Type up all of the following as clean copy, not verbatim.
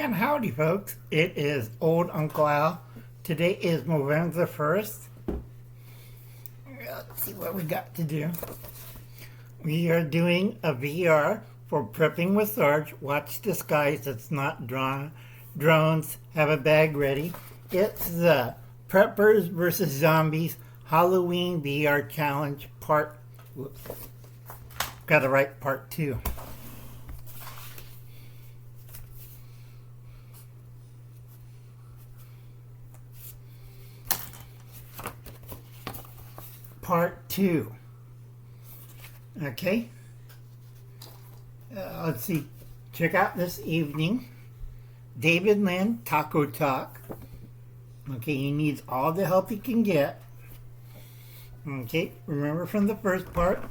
And howdy, folks. It is old Uncle Al. Today is November the 1st. Let's see what we got to do. We are doing a VR for prepping with Sarge. Watch the skies. It's not drones. Have a bag ready. It's the Preppers versus Zombies Halloween VR Challenge part. Whoops. Got to write part 2. Part 2. Okay. Let's see. Check out this evening. David Lynn, Taco Talk. Okay, he needs all the help he can get. Okay, remember from the first part,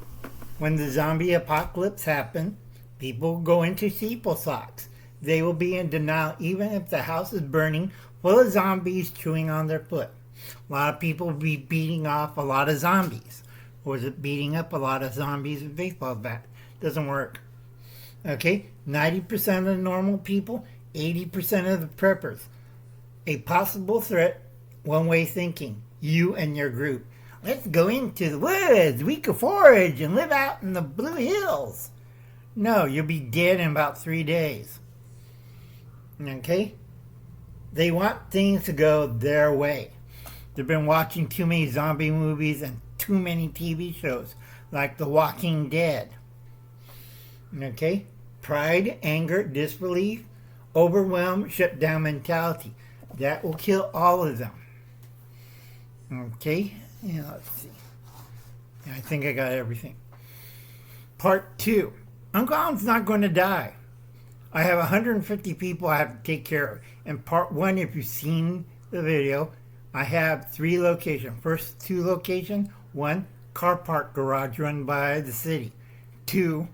when the zombie apocalypse happened, people go into sheeple socks. They will be in denial even if the house is burning full of zombies chewing on their foot. A lot of people will be beating off a lot of zombies. Or is it beating up a lot of zombies with a baseball bat? Doesn't work. Okay, 90% of the normal people, 80% of the preppers. A possible threat, one-way thinking. You and your group. Let's go into the woods, we could forage and live out in the Blue Hills. No, you'll be dead in about 3 days. Okay? They want things to go their way. They've been watching too many zombie movies and too many TV shows, like The Walking Dead. Okay? Pride, anger, disbelief, overwhelm, shutdown mentality. That will kill all of them. Okay? Yeah, let's see. I think I got everything. Part 2. Uncle Alan's not going to die. I have 150 people I have to take care of. In part 1, if you've seen the video, I have 3 locations. First 2 locations. 1, car park garage run by the city. 2,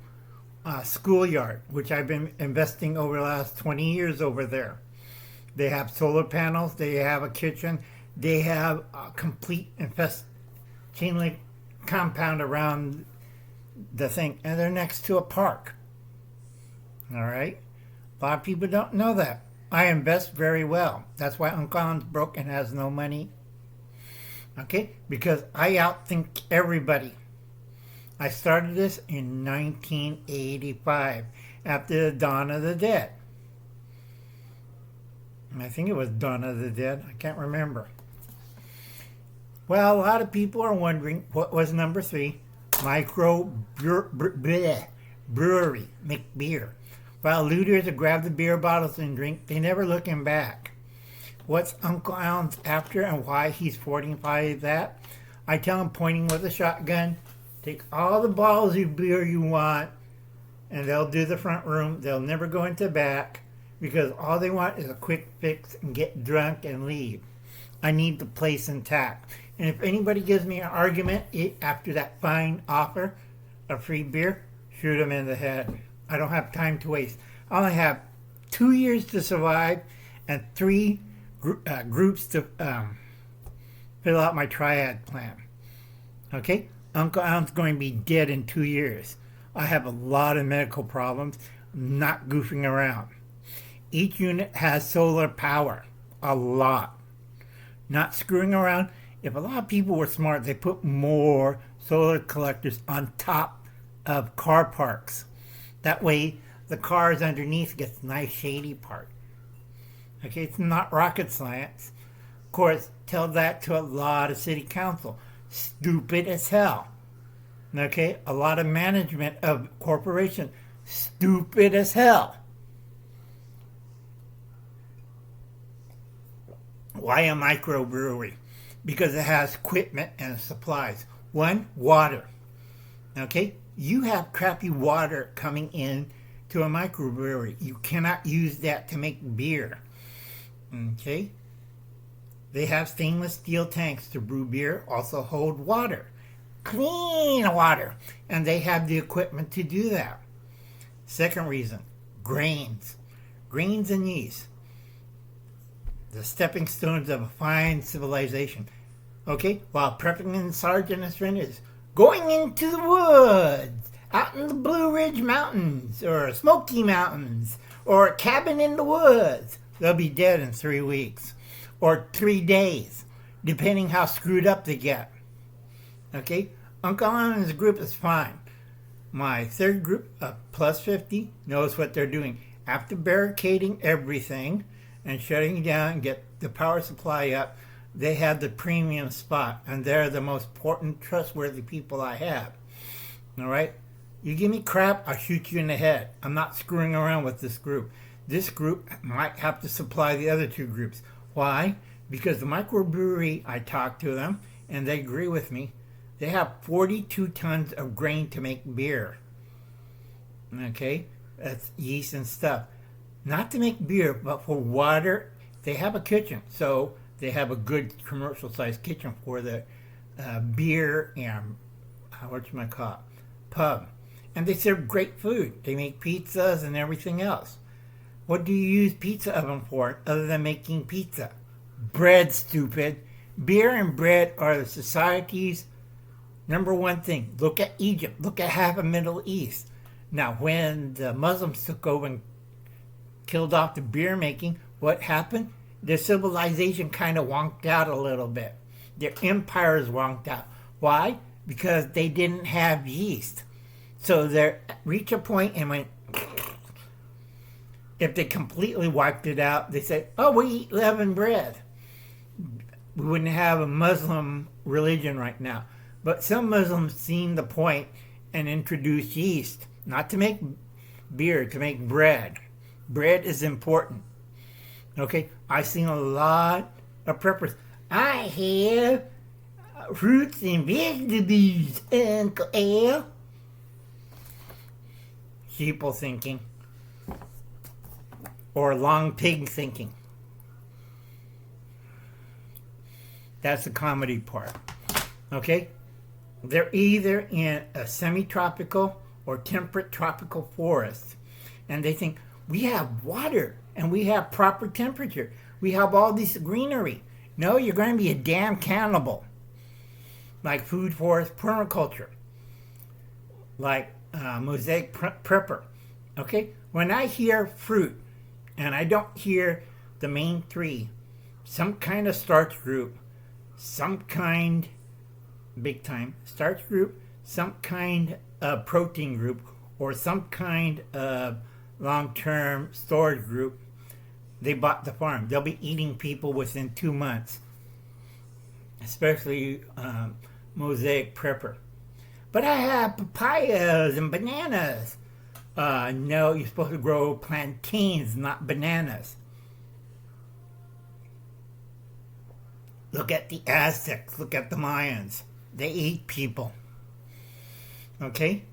schoolyard, which I've been investing over the last 20 years over there. They have solar panels. They have a kitchen. They have a complete chain link compound around the thing. And they're next to a park. All right? A lot of people don't know that. I invest very well. That's why Uncle Alan's broke and has no money. Okay? Because I outthink everybody. I started this in 1985 after the Dawn of the Dead. I think it was Dawn of the Dead. I can't remember. Well, a lot of people are wondering what was number 3. Micro brewery, make beer. While looters would grab the beer bottles and drink, they never looking back. What's Uncle Alan's after and why he's fortifying that? I tell him, pointing with a shotgun, take all the bottles of beer you want, and they'll do the front room. They'll never go into the back, because all they want is a quick fix and get drunk and leave. I need the place intact. And if anybody gives me an argument after that fine offer of free beer, shoot them in the head. I don't have time to waste. I only have 2 years to survive and 3 groups to fill out my triad plan. Okay? Uncle Alan's going to be dead in 2 years. I have a lot of medical problems. I'm not goofing around. Each unit has solar power. A lot. Not screwing around. If a lot of people were smart, they put more solar collectors on top of car parks. That way, the cars underneath gets nice shady part. Okay, it's not rocket science. Of course, tell that to a lot of city council. Stupid as hell. Okay, a lot of management of corporations. Stupid as hell. Why a microbrewery? Because it has equipment and supplies. 1, water. Okay? You have crappy water coming in to a microbrewery. You cannot use that to make beer. Okay? They have stainless steel tanks to brew beer, also hold water. Clean water. And they have the equipment to do that. Second reason, grains. Grains and yeast. The stepping stones of a fine civilization. Okay? While prepping in Sarge and his friend is going into the woods, out in the Blue Ridge Mountains, or Smoky Mountains, Or a cabin in the woods. They'll be dead in 3 weeks. Or 3 days, depending how screwed up they get. Okay? Uncle Allen's group is fine. My third group, plus 50, knows what they're doing. After barricading everything and shutting down and get the power supply up, they have the premium spot. And they're the most important, trustworthy people I have. All right? You give me crap, I'll shoot you in the head. I'm not screwing around with this group. This group might have to supply the other 2 groups. Why? Because the microbrewery, I talked to them, and they agree with me. They have 42 tons of grain to make beer. Okay? That's yeast and stuff. Not to make beer, but for water. They have a kitchen. So they have a good commercial-sized kitchen for the beer and, pub. And they serve great food. They make pizzas and everything else. What do you use pizza oven for other than making pizza? Bread, stupid. Beer and bread are the society's number one thing. Look at Egypt. Look at half of Middle East. Now, when the Muslims took over and killed off the beer making, what happened? Their civilization kind of wonked out a little bit. Their empires wonked out. Why? Because they didn't have yeast. So they reached a point and went, if they completely wiped it out, they said, oh, we eat leavened bread. We wouldn't have a Muslim religion right now. But some Muslims seen the point and introduced yeast, not to make beer, to make bread. Bread is important. Okay, I've seen a lot of preppers. I have fruits and vegetables, Uncle Al. Sheeple thinking. Or long pig thinking. That's the comedy part. Okay? They're either in a semi-tropical or temperate tropical forest. And they think, we have water and we have proper temperature. We have all this greenery. No, you're going to be a damn cannibal. Like food forest permaculture. Like mosaic prepper. Okay? When I hear fruit, and I don't hear the main 3, some kind of starch group, some kind, big time, starch group, some kind of protein group, or some kind of long-term storage group, they bought the farm. They'll be eating people within 2 months, especially mosaic prepper. But I have papayas and bananas. No, you're supposed to grow plantains, not bananas. Look at the Aztecs. Look at the Mayans. They ate people. Okay?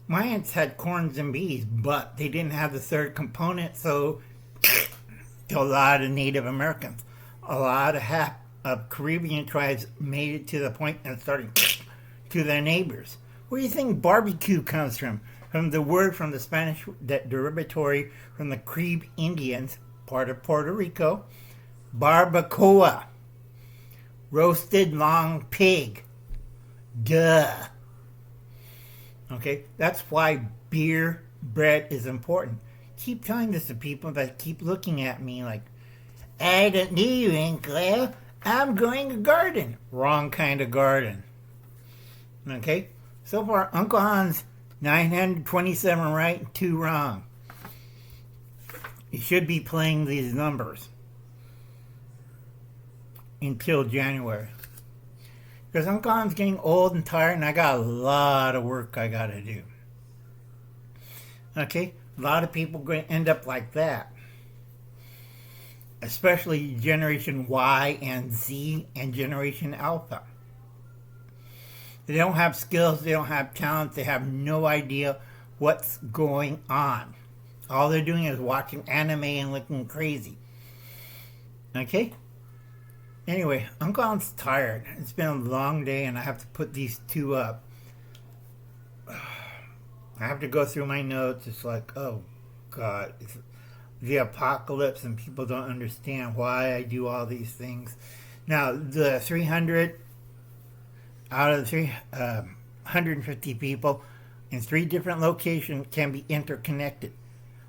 Mayans had corns and bees, but they didn't have the third component, so to a lot of Native Americans. A lot of Caribbean tribes made it to the point and started to their neighbors. Where do you think barbecue comes from? From the word from the Spanish, that derivatory from the Cree Indians, part of Puerto Rico, barbacoa, roasted long pig. Duh. Okay, that's why beer, bread is important. Keep telling this to people that keep looking at me like, I don't know you, Uncle. I'm growing a garden. Wrong kind of garden. Okay, so far Uncle Han's 927 right and 2 wrong. You should be playing these numbers until January. Because Uncle Han's getting old and tired and I got a lot of work I got to do. Okay? A lot of people are going to end up like that. Especially Generation Y and Z and Generation Alpha. They don't have skills, they don't have talent, they have no idea what's going on. All they're doing is watching anime and looking crazy. Okay? Anyway, Uncle Allen's tired. It's been a long day and I have to put these 2 up. I have to go through my notes. It's like, oh God, it's the apocalypse and people don't understand why I do all these things. Now, the 300 out of the 150 people in 3 different locations can be interconnected.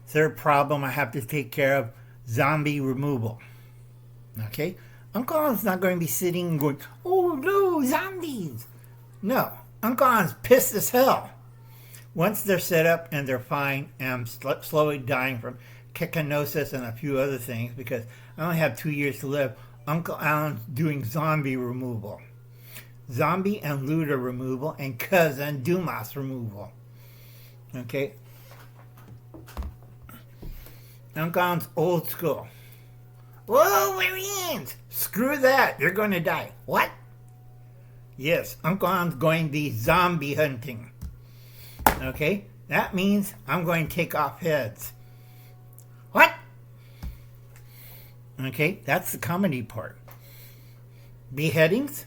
Third problem I have to take care of, zombie removal. Okay? Uncle Alan's not going to be sitting and going, oh no, zombies. No, Uncle Alan's pissed as hell. Once they're set up and they're fine, and I'm slowly dying from trichinosis and a few other things because I only have 2 years to live, Uncle Alan's doing zombie removal. Zombie and looter removal and cousin Dumas removal. Okay? Uncle Alan's old school. Wolverines! Screw that, you're going to die. What? Yes, Uncle Alan's going to be zombie hunting. Okay? That means I'm going to take off heads. What? Okay, that's the comedy part. Beheadings,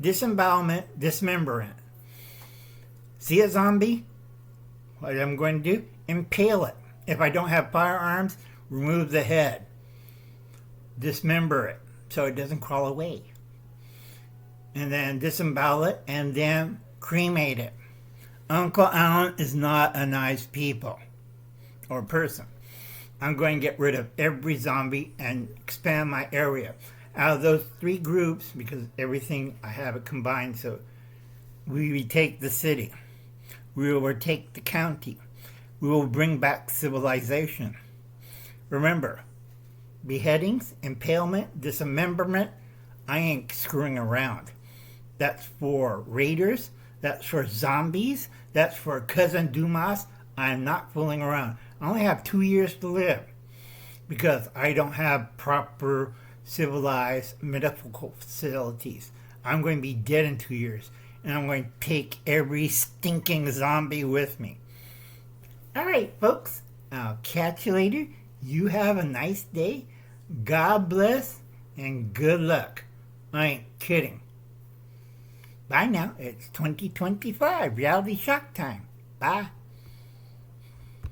disembowelment, dismemberment. See a zombie? What I'm going to do? Impale it. If I don't have firearms, remove the head. Dismember it so it doesn't crawl away. And then disembowel it and then cremate it. Uncle Alan is not a nice people or person. I'm going to get rid of every zombie and expand my area. Out of those 3 groups, because everything I have it combined, so we retake the city. We will retake the county. We will bring back civilization. Remember, beheadings, impalement, dismemberment, I ain't screwing around. That's for raiders. That's for zombies. That's for cousin Dumas. I'm not fooling around. I only have 2 years to live because I don't have proper civilized medical facilities. I'm going to be dead in 2 years, and I'm going to take every stinking zombie with me. All right, folks. I'll catch you later. You have a nice day. God bless and good luck. I ain't kidding. Bye now. It's 2025. Reality Shock time. Bye.